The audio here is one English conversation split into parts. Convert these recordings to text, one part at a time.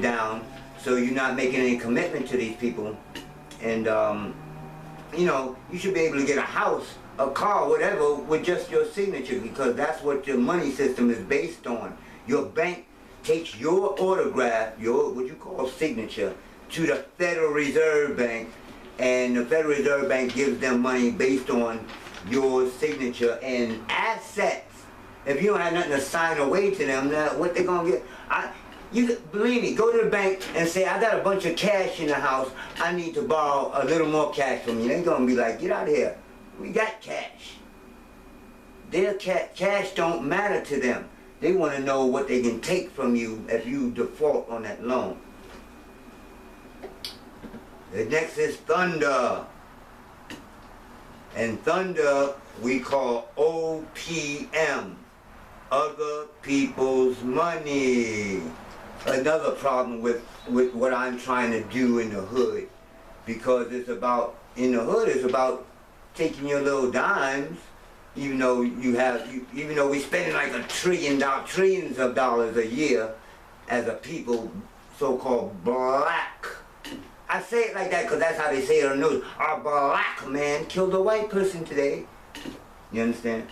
down, so you're not making any commitment to these people. And you know, you should be able to get a house, a car, whatever, with just your signature, because that's what your money system is based on. Your bank takes your autograph, your what you call signature, to the Federal Reserve Bank, and the Federal Reserve Bank gives them money based on your signature and assets. If you don't have nothing to sign away to them, what they gonna get? You believe me, go to the bank and say, I got a bunch of cash in the house, I need to borrow a little more cash from you. They're gonna be like, get out of here. We got cash. Their cash don't matter to them. They want to know what they can take from you if you default on that loan. The next is thunder. And thunder we call OPM, other people's money. Another problem with what I'm trying to do in the hood, because it's about, in the hood it's about taking your little dimes, even though even though we spending like trillions of dollars a year as a people, so-called black. I say it like that because that's how they say it on the news. A black man killed a white person today. You understand?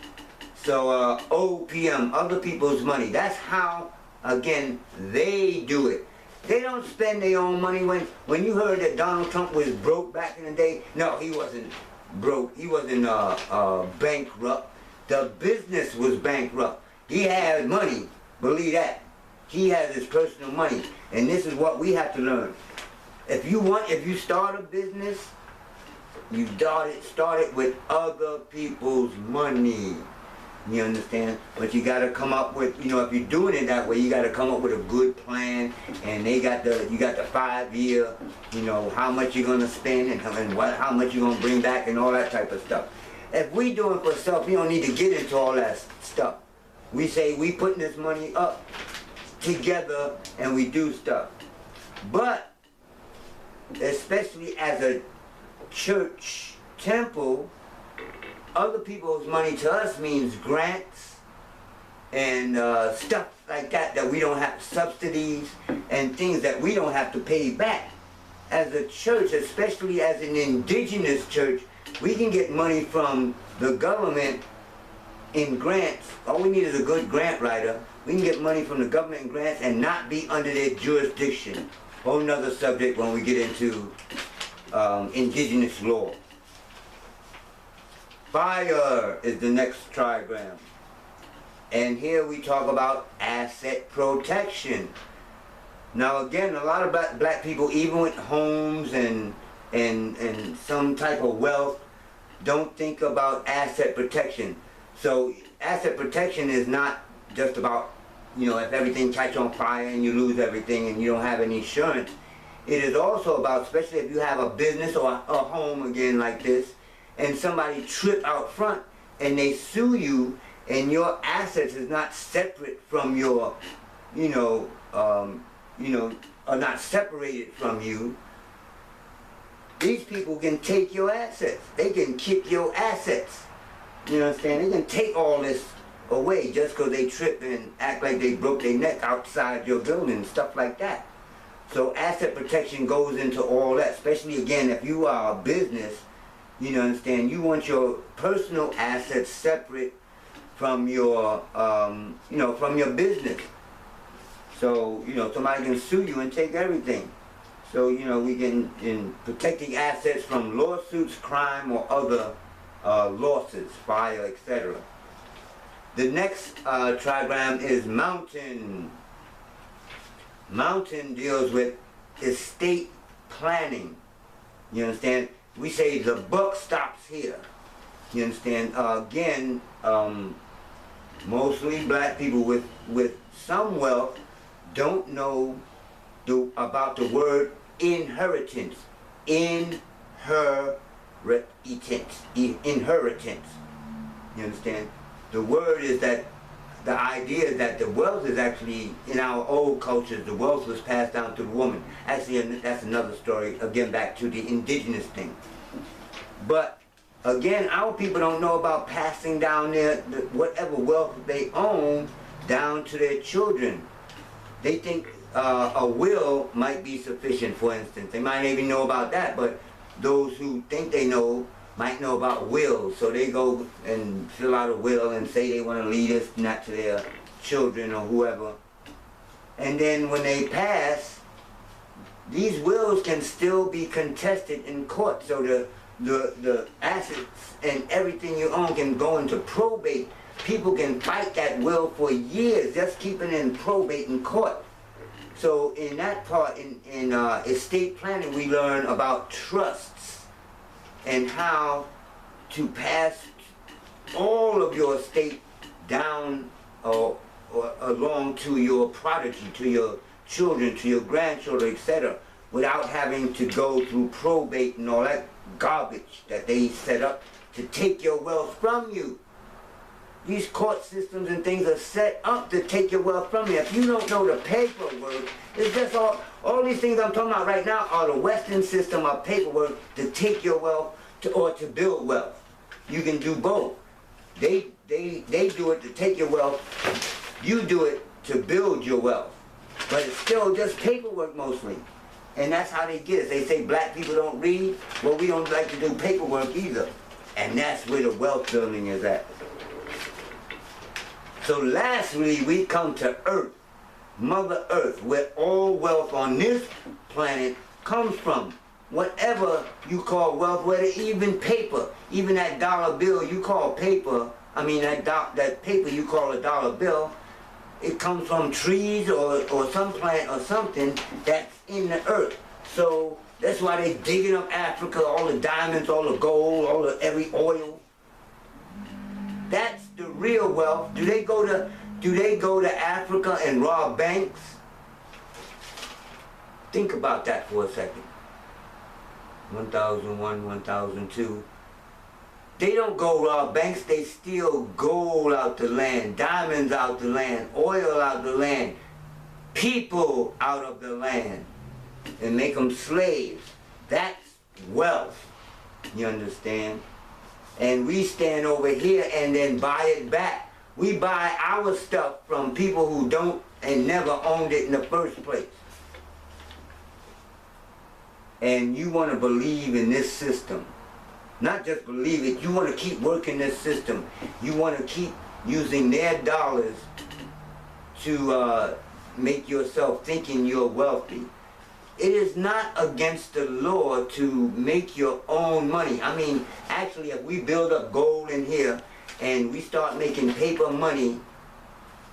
So OPM, other people's money. That's how, again, they do it. They don't spend their own money. When you heard that Donald Trump was broke back in the day, no, he wasn't broke. He wasn't bankrupt. The business was bankrupt. He had money, believe that. He has his personal money. And this is what we have to learn. If you start a business, you start it with other people's money. You understand? But you gotta come up with, you know, if you're doing it that way, you gotta come up with a good plan. And you got the 5-year, you know, how much you're gonna spend and how much you're gonna bring back and all that type of stuff. If we do it for self, you don't need to get into all that stuff. We say we putting this money up together and we do stuff. But especially as a church temple, other people's money to us means grants and stuff like that we don't have, subsidies and things that we don't have to pay back. As a church, especially as an indigenous church, we can get money from the government in grants. All we need is a good grant writer. We can get money from the government in grants and not be under their jurisdiction. Whole nother subject when we get into indigenous law. Fire is the next trigram. And here we talk about asset protection. Now again, a lot of black people, even with homes and some type of wealth, don't think about asset protection. So asset protection is not just about, you know, if everything catch on fire and you lose everything and you don't have any insurance. It is also about, especially if you have a business or a home again like this, and somebody trip out front and they sue you and your assets is not separate from your, are not separated from you, these people can take your assets. They can kick your assets. You understand? They can take all this away just because they trip and act like they broke their neck outside your building and stuff like that. So asset protection goes into all that, especially again if you are a business. You understand? You want your personal assets separate from your, from your business. So, somebody can sue you and take everything. So, we can, in protecting assets from lawsuits, crime, or other losses, fire, etc. The next trigram is mountain. Mountain deals with estate planning. You understand? We say the buck stops here. You understand? Again, mostly black people with some wealth don't know about the word inheritance. Inheritance. Inheritance. You understand? The word is that, the idea is that the wealth is actually, in our old cultures, the wealth was passed down to the woman. Actually, that's another story, again, back to the indigenous thing. But, again, our people don't know about passing down whatever wealth they own down to their children. They think a will might be sufficient, for instance. They might even know about that, but those who think they know might know about wills. So they go and fill out a will and say they want to leave this not to their children or whoever. And then when they pass, these wills can still be contested in court. So the assets and everything you own can go into probate. People can fight that will for years, just keeping it in probate in court. So in that part, in estate planning, we learn about trusts and how to pass all of your estate down or along to your prodigy, to your children, to your grandchildren, etc., without having to go through probate and all that garbage that they set up to take your wealth from you. These court systems and things are set up to take your wealth from you. If you don't know the paperwork, it's just all these things I'm talking about right now are the Western system of paperwork to take your wealth or to build wealth. You can do both. They do it to take your wealth. You do it to build your wealth. But it's still just paperwork mostly. And that's how they get it. They say black people don't read. Well, we don't like to do paperwork either. And that's where the wealth building is at. So lastly, we come to Earth, Mother Earth, where all wealth on this planet comes from. Whatever you call wealth, whether even paper, even that dollar bill you call paper, I mean that paper you call a dollar bill, it comes from trees or some plant or something that's in the earth. So that's why they're digging up Africa, all the diamonds, all the gold, every oil. That's the real wealth. Do they go to Africa and rob banks? Think about that for a second. 1001, 1002. They don't go rob banks, they steal gold out the land, diamonds out the land, oil out the land, people out of the land, and make them slaves. That's wealth, you understand? And we stand over here and then buy it back. We buy our stuff from people who don't and never owned it in the first place. And you want to believe in this system. Not just believe it, you want to keep working this system. You want to keep using their dollars to make yourself thinking you're wealthy. It is not against the law to make your own money. I mean, actually, if we build up gold in here and we start making paper money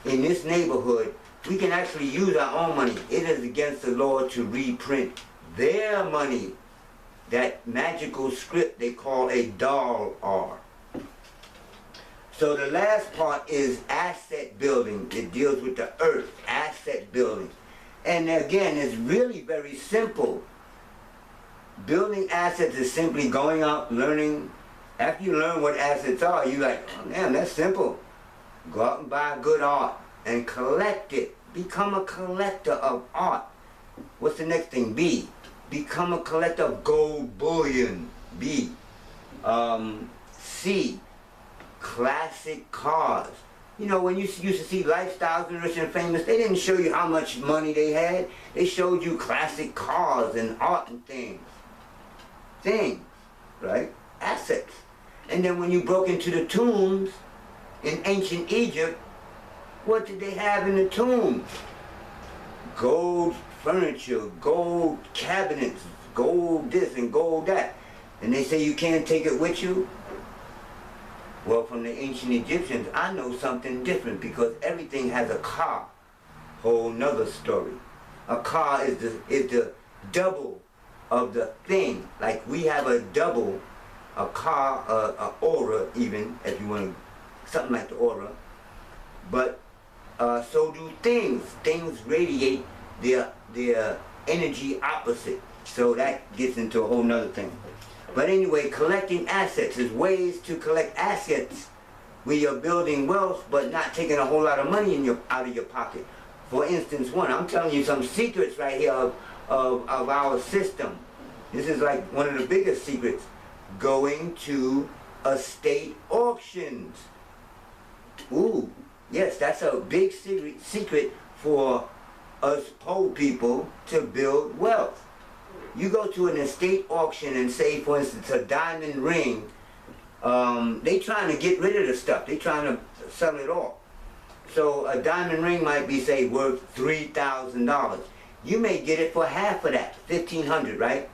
in this neighborhood, we can actually use our own money. It is against the law to reprint their money. That magical script they call a dollar. So the last part is asset building. It deals with the earth, asset building. And again, it's really very simple. Building assets is simply going out, learning. After you learn what assets are, you're like, oh, man, that's simple. Go out and buy good art and collect it. Become a collector of art. What's the next thing? B. Become a collector of gold bullion. B. C. Classic cars. You know, when you used to see Lifestyles and Rich and Famous, they didn't show you how much money they had. They showed you classic cars and art and things. Things, right? Assets. And then when you broke into the tombs in ancient Egypt, what did they have in the tombs? Gold furniture, gold cabinets, gold this and gold that. And they say you can't take it with you? Well, from the ancient Egyptians, I know something different because everything has a car. Whole nother story. A car is the double of the thing. Like we have a double, a car, a aura even, if you want to, something like the aura. But so do things. Things radiate their energy opposite. So that gets into a whole nother thing. But anyway, collecting assets is ways to collect assets where you're building wealth but not taking a whole lot of money out of your pocket. For instance, I'm telling you some secrets right here of our system. This is like one of the biggest secrets. Going to estate auctions. Ooh, yes, that's a big secret for us poor people to build wealth. You go to an estate auction and say, for instance, a diamond ring, they trying to get rid of the stuff. They trying to sell it off. So a diamond ring might be, say, worth $3,000. You may get it for half of that, $1,500, right?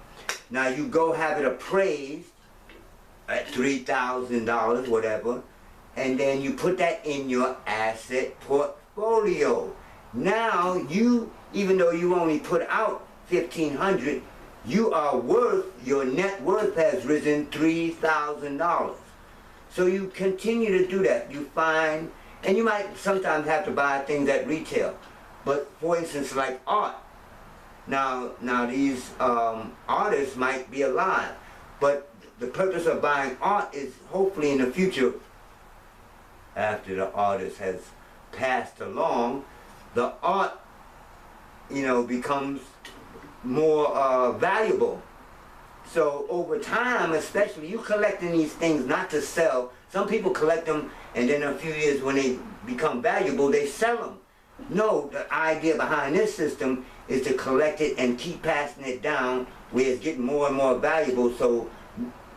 Now you go have it appraised at $3,000, whatever, and then you put that in your asset portfolio. Now you, even though you only put out $1,500, you are worth, your net worth has risen $3,000. So you continue to do that. You find, and you might sometimes have to buy things at retail. But for instance, like art. Now these artists might be alive, but the purpose of buying art is hopefully in the future, after the artist has passed along, the art, becomes more valuable. So over time, especially, you collecting these things not to sell. Some people collect them and then a few years when they become valuable, they sell them. No, the idea behind this system is to collect it and keep passing it down where it's getting more and more valuable, so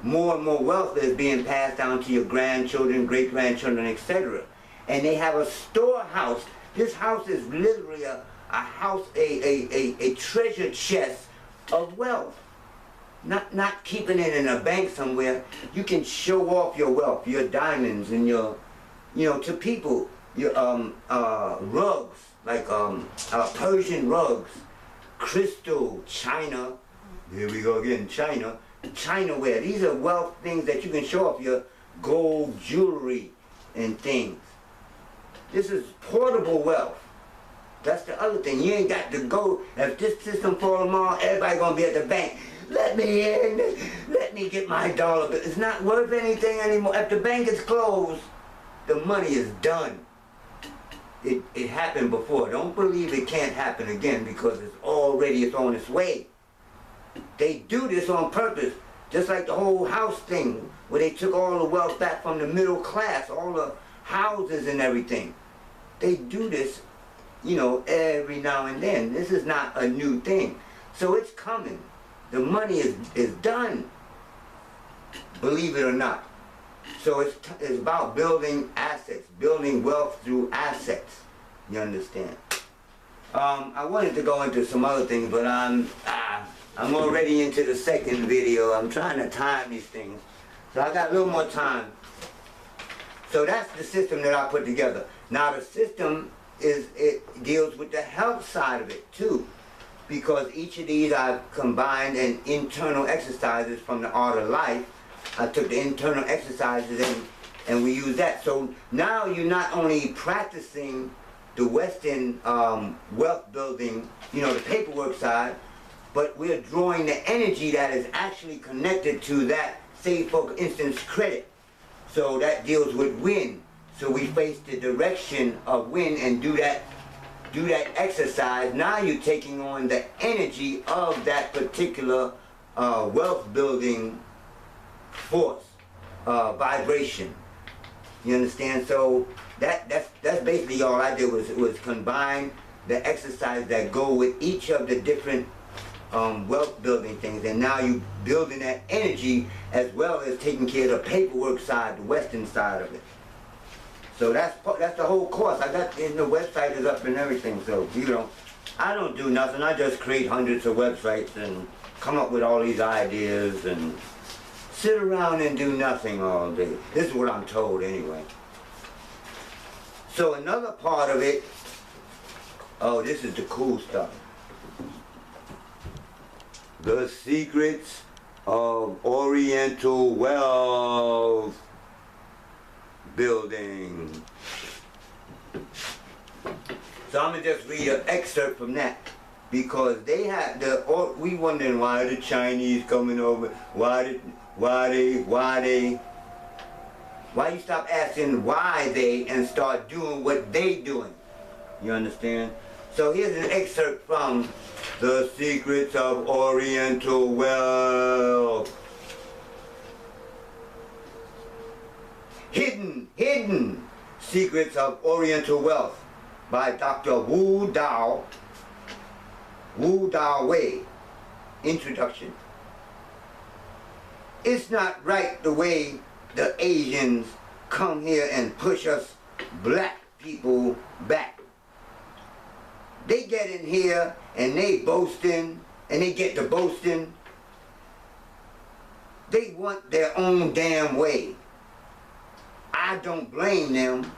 more and more wealth is being passed down to your grandchildren, great-grandchildren, etc. And they have a storehouse. This house is literally a house, a treasure chest of wealth. Not keeping it in a bank somewhere. You can show off your wealth, your diamonds and your, to people, your rugs, like Persian rugs, crystal, china, here we go again, Chinaware. These are wealth things that you can show off, your gold jewelry and things. This is portable wealth. That's the other thing. You ain't got to go, if this system falls tomorrow, everybody gonna be at the bank. Let me in, let me get my dollar. But it's not worth anything anymore. If the bank is closed, the money is done. It happened before. Don't believe it can't happen again because it's on its way. They do this on purpose, just like the whole house thing, where they took all the wealth back from the middle class, all the houses and everything. They do this, every now and then. This is not a new thing. So it's coming. The money is done, believe it or not. So it's about building assets, building wealth through assets. You understand? I wanted to go into some other things, but I'm already into the second video. I'm trying to time these things. So I got a little more time. So that's the system that I put together. Now the system it deals with the health side of it too, because each of these I've combined in internal exercises from the Art of Life. I took the internal exercises and we use that. So now you're not only practicing the Western wealth building, the paperwork side, but we're drawing the energy that is actually connected to that, say for instance, credit. So that deals with wind. So we face the direction of wind and do that exercise. Now you're taking on the energy of that particular wealth building force, vibration. You understand? So that's basically all I did was combine the exercise that go with each of the different wealth building things, and now you building that energy as well as taking care of the paperwork side, the Western side of it. So that's the whole course. I got, and the website is up and everything. So I don't do nothing. I just create hundreds of websites and come up with all these ideas and sit around and do nothing all day. This is what I'm told anyway. So another part of it, this is the cool stuff. The secrets of Oriental wealth building. So I'm gonna just read an excerpt from that, because they had we wondering why the Chinese coming over, why you stop asking why they and start doing what they doing. You understand? So here's an excerpt from The Secrets of Oriental Wealth. Hidden Secrets of Oriental Wealth by Dr. Wu Dao Wu Dao Wei, introduction. It's not right the way the Asians come here and push us black people back. They get in here and they boasting, and they get to boasting. They want their own damn way. I don't blame them.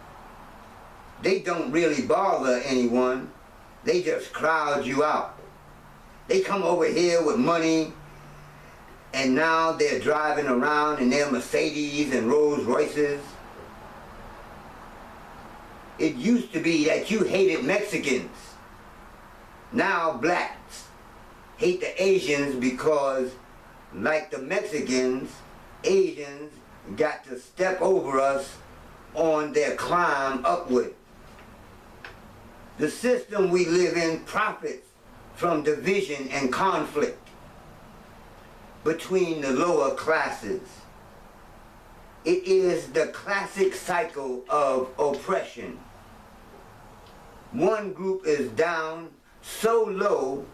They don't really bother anyone. They just crowd you out. They come over here with money, and now they're driving around in their Mercedes and Rolls Royces. It used to be that you hated Mexicans. Now blacks hate the Asians because, like the Mexicans, Asians got to step over us on their climb upward. The system we live in profits from division and conflict between the lower classes. It is the classic cycle of oppression. One group is down so low,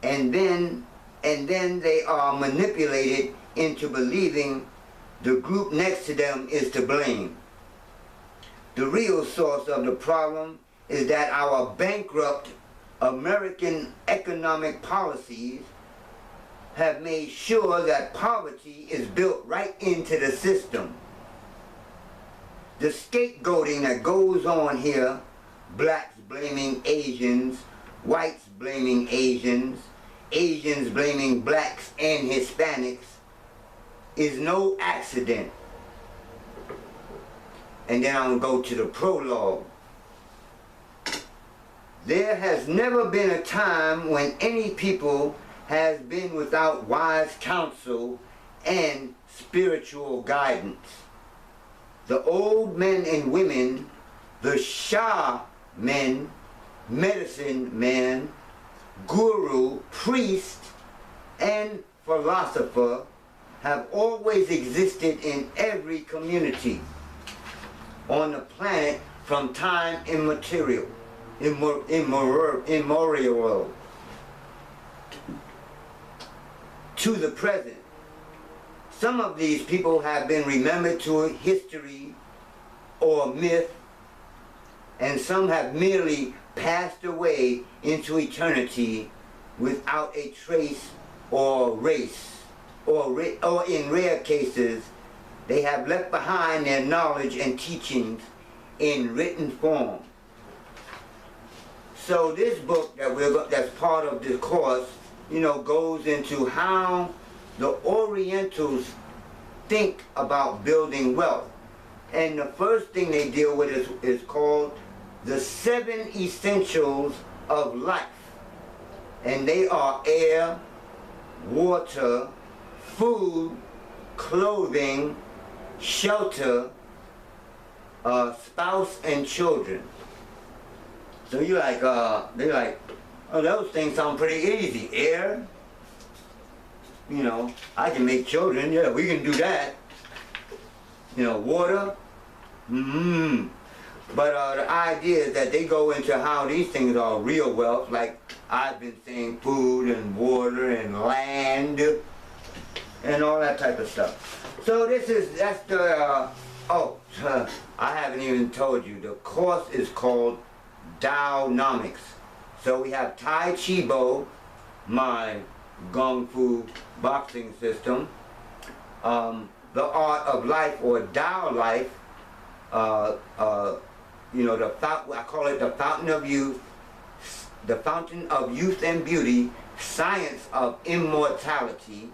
and then they are manipulated into believing the group next to them is to blame. The real source of the problem is that our bankrupt American economic policies have made sure that poverty is built right into the system. The scapegoating that goes on here, blacks blaming Asians, whites blaming Asians, Asians blaming blacks and Hispanics, is no accident. And then I'm going to go to the prologue. There has never been a time when any people has been without wise counsel and spiritual guidance. The old men and women, the Shah men, medicine man, guru, priest, and philosopher have always existed in every community on the planet from time immemorial. To the present. Some of these people have been remembered to history or myth, and some have merely passed away into eternity without a trace or race, or in rare cases, they have left behind their knowledge and teachings in written form. So this book that's part of this course, goes into how the Orientals think about building wealth. And the first thing they deal with is called the 7 essentials of life. And they are air, water, food, clothing, shelter, spouse, and children. So they're like, oh, those things sound pretty easy. Air, I can make children, yeah, we can do that. Water, But the idea is that they go into how these things are real wealth, like I've been saying, food and water and land and all that type of stuff. So that's the, I haven't even told you, the course is called Taonomics. So we have Tai Chi Bo, my Kung Fu boxing system, the art of life or Tao life, I call it the fountain of youth, and beauty, science of immortality,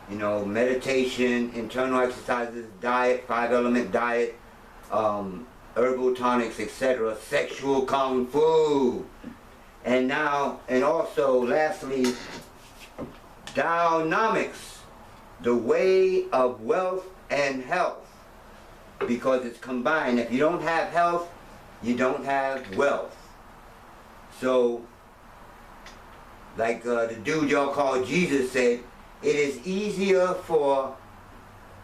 meditation, internal exercises, diet, 5-element diet, herbal tonics, etc., sexual kung fu, and also lastly, Taonomics, the way of wealth and health, because it's combined. If you don't have health, you don't have wealth. So, like the dude y'all call Jesus said, it is easier for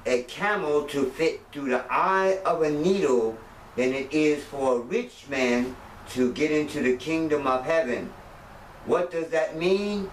a camel to fit through the eye of a needle than it is for a rich man to get into the kingdom of heaven. What does that mean?